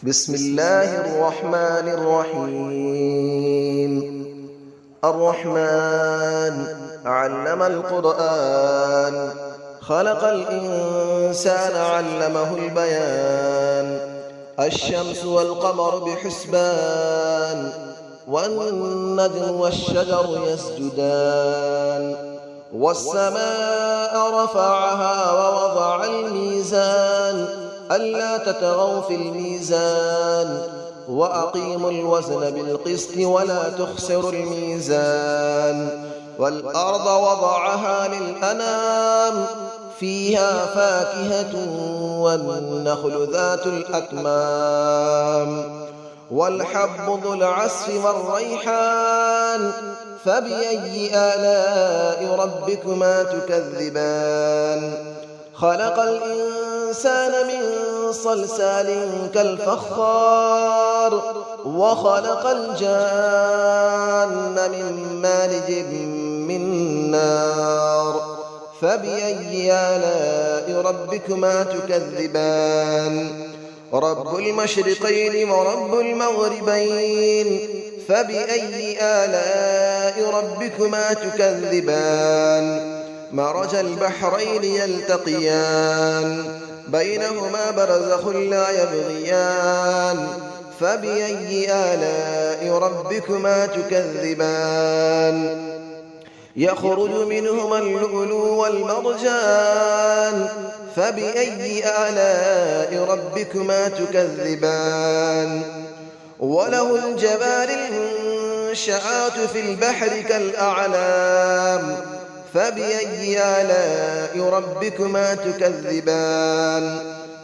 بسم الله الرحمن الرحيم. الرحمن علم القرآن، خلق الإنسان علمه البيان. الشمس والقمر بحسبان، والنجم والشجر يسجدان. والسماء رفعها ووضع الميزان، ألا تطغوا في الميزان، وأقيموا الوزن بالقسط ولا تخسروا الميزان. والأرض وضعها للأنام، فيها فاكهة والنخل ذات الأكمام. والحب ذو العصف والريحان، فبأي آلاء ربكما تكذبان. خلق الإنسان من صلصال كالفخار، وخلق الجان من مارج من نار. فبأي آلاء ربكما تكذبان. رب المشرقين ورب المغربين، فبأي آلاء ربكما تكذبان. مرج البحرين يلتقيان، بينهما برزخ لا يبغيان. فبأي آلاء ربكما تكذبان. يخرج منهما اللؤلؤ والمرجان، فبأي آلاء ربكما تكذبان. وله الجوار المنشآت في البحر كالأعلام، فبأي آلاء ربكما تكذبان.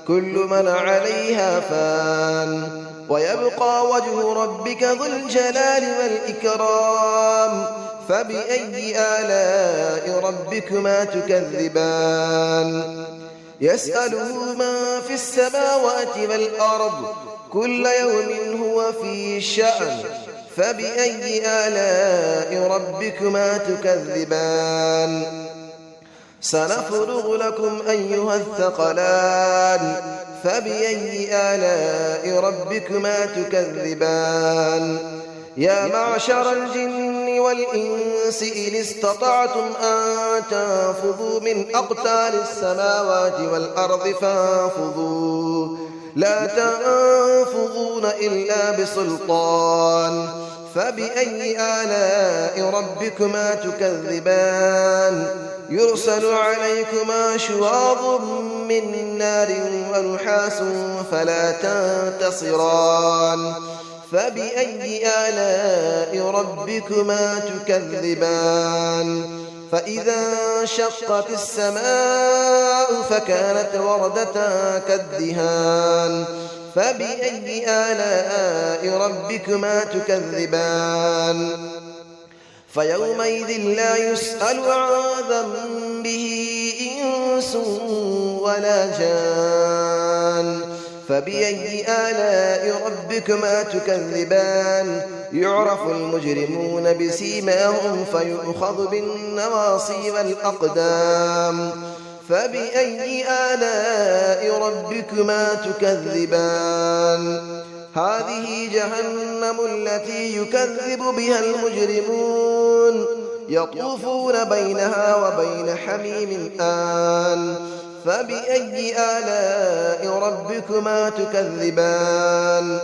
كل من عليها فان، ويبقى وجه ربك ذو الجلال والإكرام. فبأي آلاء ربكما تكذبان. يسأله من في السماوات والأرض، كل يوم هو في شأن. فبأي آلاء ربكما تكذبان. سنفرغ لكم أيها الثقلان، فبأي آلاء ربكما تكذبان. يا معشر الجن والإنس إن استطعتم أن تنفذوا من أقطار السماوات والأرض فانفذوا، لا تنفذون إلا بسلطان. فبأي آلاء ربكما تكذبان. يرسل عليكما شواظ من نار ونحاس فلا تنتصران. فبأي آلاء ربكما تكذبان. فإذا انشقت السماء فكانت وردة كالدهان. فبأي آلاء ربكما تكذبان. فيومئذ لا يسأل عن ذنبه إنس ولا جان. فبأي آلاء ربكما تكذبان. يعرف المجرمون بسيماهم فيؤخذ بالنواصي والأقدام. فبأي آلاء ربكما تكذبان. هذه جهنم التي يكذب بها المجرمون، يطوفون بينها وبين حميم آن. فبأي آلاء ربكما تكذبان.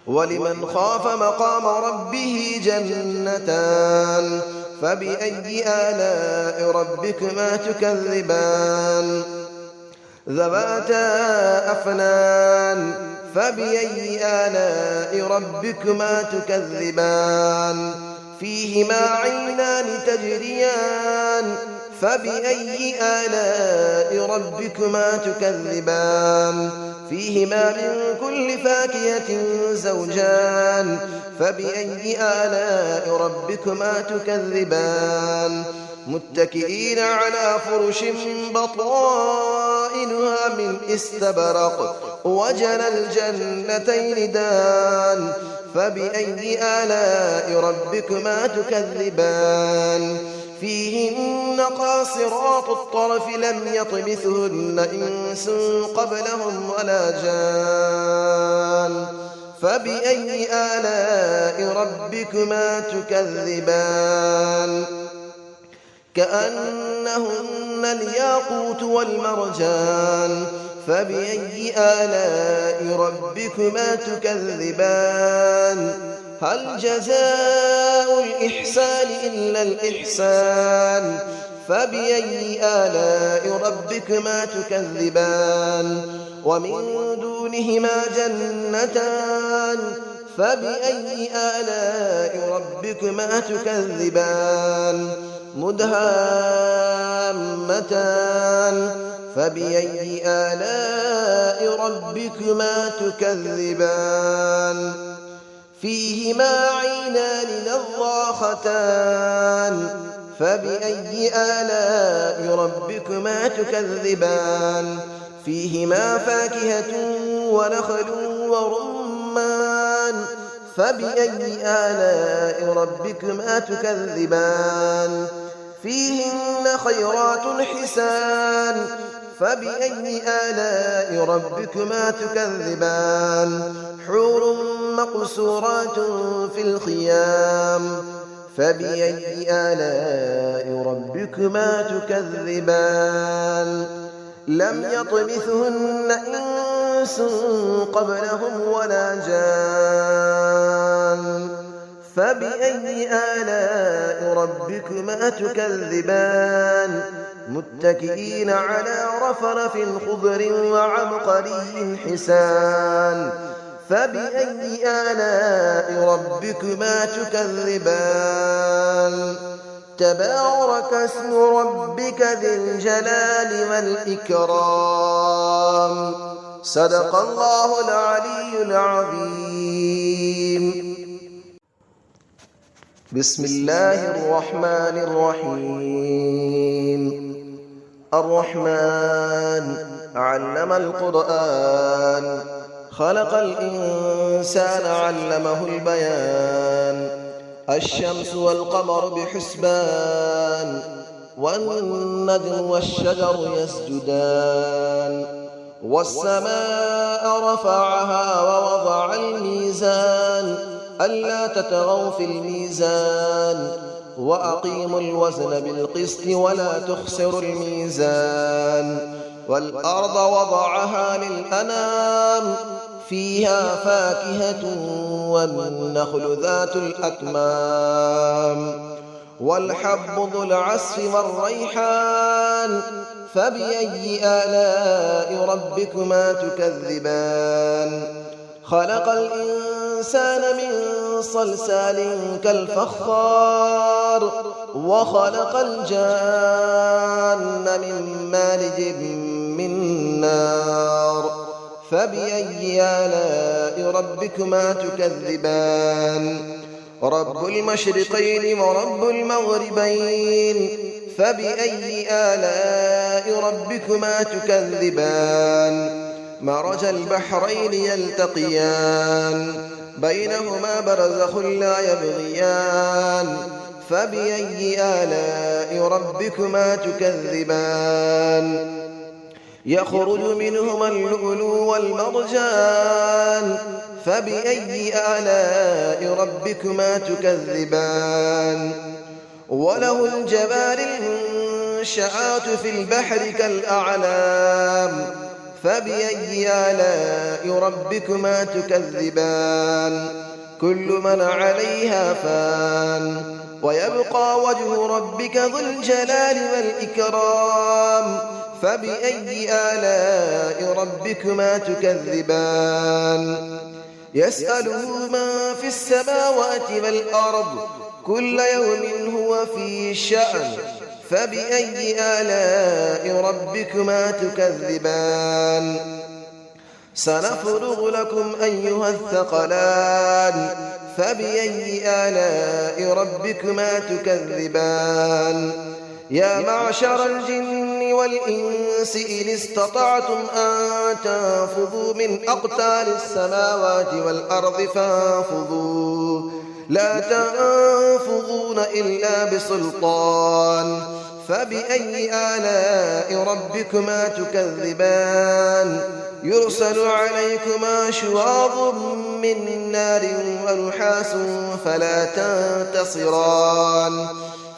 ولمن خاف مقام ربه جنتان. فبأي آلاء ربكما تكذبان. ذواتا أفنان. فبأي آلاء ربكما تكذبان. فيهما عينان تجريان. فبأي آلاء ربكما تكذبان. فيهما من كل فاكهة زوجان. فبأي آلاء ربكما تكذبان. متكئين على فرش بطائنها من استبرق، وجنى الجنتين دان. فبأي آلاء ربكما تكذبان. فيهن قاصرات الطرف لم يطمثهن إنس قبلهم ولا جان. فبأي آلاء ربكما تكذبان كأنهن الياقوت والمرجان فبأي آلاء ربكما تكذبان هل جزاء الإحسان إلا الإحسان فبأي آلاء ربكما تكذبان ومن دونهما جنتان فبأي آلاء ربكما تكذبان مدهامتان فبأي آلاء ربكما تكذبان فيهما عينان نضاختان فبأي آلاء ربكما تكذبان فيهما فاكهة ونخل ورمان فبأي آلاء ربكما تكذبان فيهن خيرات حسان فبأي آلاء ربكما تكذبان حور مقصورات في الخيام فبأي آلاء ربكما تكذبان لم يطمثهن إنس قبلهم ولا جان فبأي آلاء ربكما تكذبان متكئين على رفرف خضر وعبقري حسان فبأي آلاء ربكما تكذبان تبارك اسم ربك ذي الجلال والإكرام صدق الله العلي العظيم بسم الله الرحمن الرحيم الرحمن علم القرآن خلق الإنسان علمه البيان الشمس والقمر بحسبان والنجم والشجر يسجدان والسماء رفعها ووضع الميزان ألا تطغوا في الميزان وأقيموا الوزن بالقسط ولا تخسروا الميزان والأرض وضعها للأنام فيها فاكهة والنخل ذات الأكمام والحب ذو العصف والريحان فبأي آلاء ربكما تكذبان خلق الإنسان من صلصال كالفخار وخلق الجان من مارج من نار فبأي آلاء ربكما تكذبان رب المشرقين ورب المغربين فبأي آلاء ربكما تكذبان مرج البحرين يلتقيان بينهما برزخ لا يبغيان فبأي آلاء ربكما تكذبان يخرج منهما اللؤلؤ والمرجان فبأي آلاء ربكما تكذبان وله الجبال المنشآت في البحر كالأعلام فبأي آلاء ربكما تكذبان كل من عليها فان ويبقى وجه ربك ذو الجلال والإكرام فبأي آلاء ربكما تكذبان يسأله من في السماوات والأرض كل يوم هو في شأن فبأي آلاء ربكما تكذبان سنفرغ لكم أيها الثقلان فبأي آلاء ربكما تكذبان يا معشر الجن والإنس إن استطعتم أن تنفذوا من أقطار السماوات والأرض فانفذوا لا تنفذون إلا بسلطان فبأي آلاء ربكما تكذبان يرسل عليكما شواظ من نار ونحاس فلا تنتصران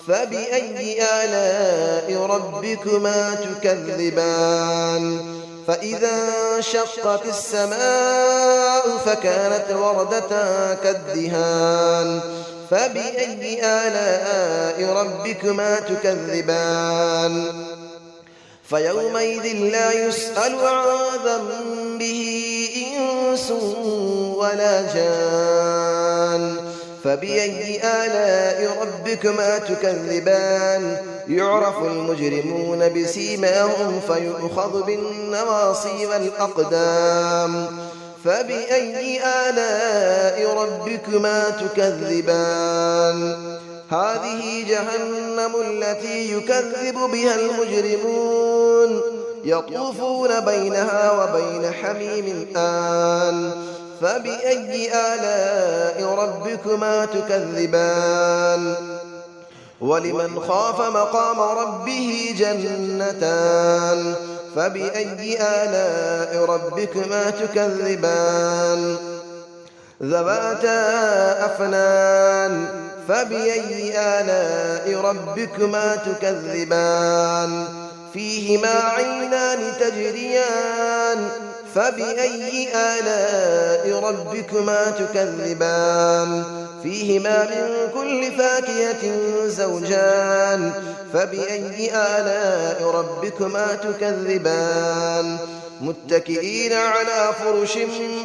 فبأي آلاء ربكما تكذبان فإذا انشقت السماء فكانت وردة كالدهان فبأي آلاء ربكما تكذبان فيومئذ لا يسأل عن ذنبه إنس ولا جان فبأي آلاء ربكما تكذبان يعرف المجرمون بسيماهم فيؤخذ بالنواصي والأقدام فبأي آلاء ربكما تكذبان هذه جهنم التي يكذب بها المجرمون يطوفون بينها وبين حميم آن فبأي آلاء ربكما تكذبان ولمن خاف مقام ربه جنتان فبأي آلاء ربكما تكذبان ذواتا أفنان فبأي آلاء ربكما تكذبان فيهما عينان تجريان فبأي آلاء ربكما تكذبان فيهما من كل فاكهة زوجان فبأي آلاء ربكما تكذبان متكئين على فرش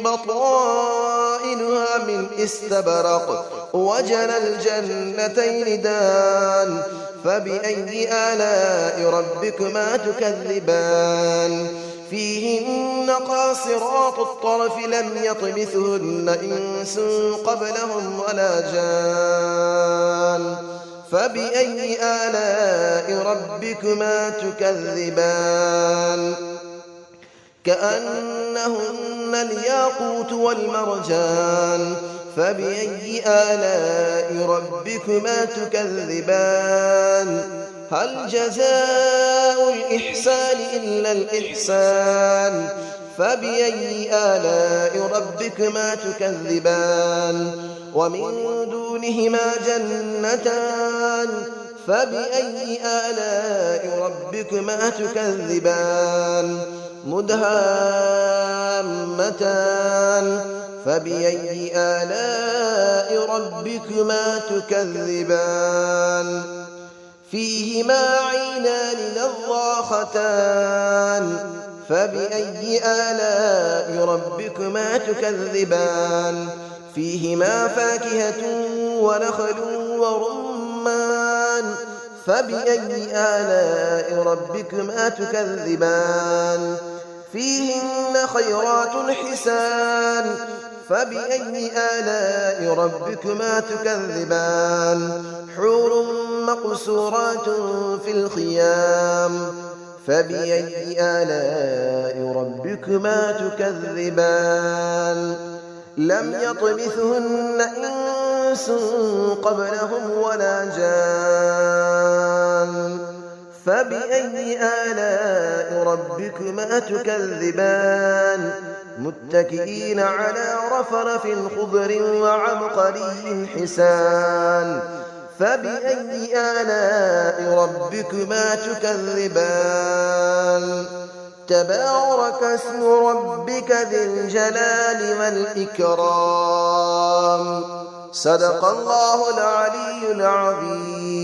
بطائنها من استبرق وجنى الجنتين دان فبأي آلاء ربكما تكذبان فيهن قاصرات الطرف لم يطمثهن إنس قبلهم ولا جان فبأي آلاء ربكما تكذبان كأنهن الياقوت والمرجان فبأي آلاء ربكما تكذبان هل جزاء الإحسان إلا الإحسان فبأي آلاء ربكما تكذبان ومن دونهما جنتان فبأي آلاء ربكما تكذبان مدهامتان فبأي آلاء ربكما تكذبان فيهما عينان نضاختان فبأي آلاء ربكما تكذبان فيهما فاكهة ونخل ورمان فبأي آلاء ربكما تكذبان فيهن خيرات حسان فبأي آلاء ربكما تكذبان حور مقصورات في الخيام فبأي آلاء ربكما تكذبان لم يطمثهن إنس قبلهم ولا جان فبأي آلاء ربكما تكذبان متكئين على رفرف خضر وعبقري حسان فبأي آلاء ربكما تكذبان تبارك اسم ربك ذي الجلال والإكرام صدق الله العلي العظيم.